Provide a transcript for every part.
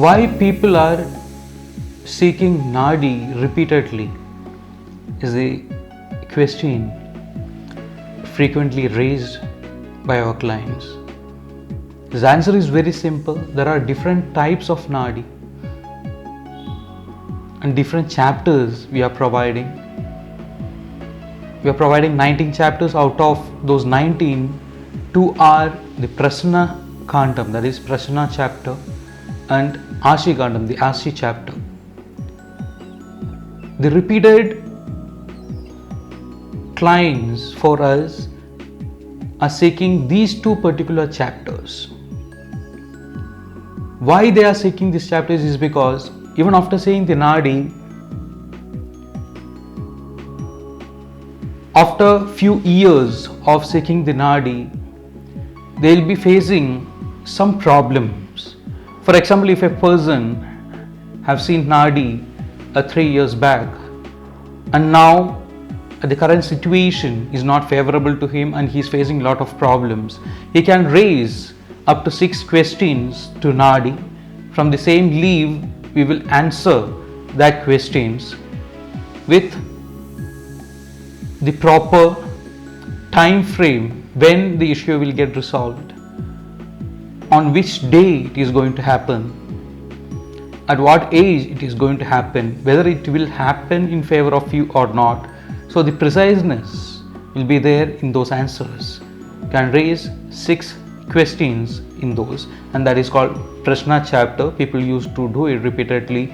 Why people are seeking Nadi repeatedly is a question frequently raised by our clients. His answer is very simple. There are different types of Nadi and different chapters we are providing. We are providing 19 chapters. Out of those 19, 2 are the Prasna Kandam, that is Prasna chapter, and Ashi Kandam, the Ashi chapter. The repeated clients for us are seeking these 2 particular chapters. Why they are seeking these chapters is because even after saying the Nadi, after few years of seeking the Nadi, they will be facing some problems. For example, if a person have seen Nadi 3 years back and now the current situation is not favorable to him and he is facing a lot of problems, he can raise up to 6 questions to Nadi. From the same leave, we will answer that questions with the proper time frame when the issue will get resolved, on which day it is going to happen, at what age it is going to happen, whether it will happen in favor of you or not. So the preciseness will be there in those answers. You can raise 6 questions in those, and that is called Prashna chapter. People used to do it repeatedly,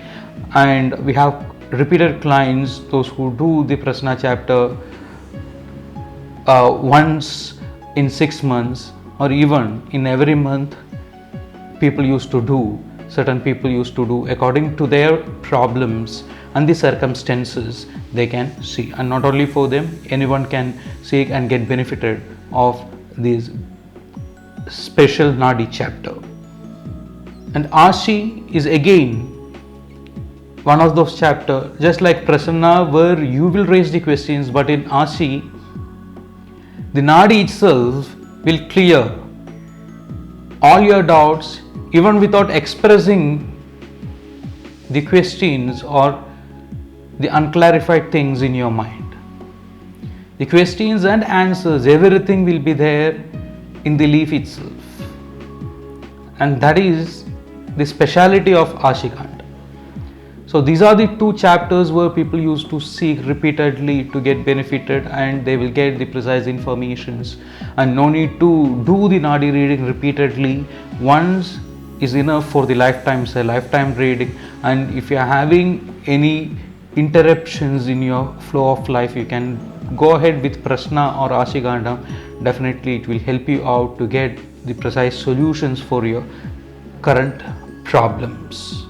and we have repeated clients, those who do the Prashna chapter once in 6 months or even in every month. People used to do, certain people used to do according to their problems and the circumstances they can see. And not only for them, anyone can seek and get benefited of this special Nadi chapter. And Ashi is again one of those chapters, just like Prasanna, where you will raise the questions, but in Ashi, the Nadi itself will clear all your doubts even without expressing the questions or the unclarified things in your mind. The questions and answers, everything will be there in the leaf itself. And that is the speciality of Ashikanda. So these are the 2 chapters where people used to seek repeatedly to get benefited, and they will get the precise informations, and no need to do the Nadi reading repeatedly. Once is enough for the lifetime, say lifetime reading. And if you are having any interruptions in your flow of life, you can go ahead with Prasna or Ashigandam. Definitely it will help you out to get the precise solutions for your current problems.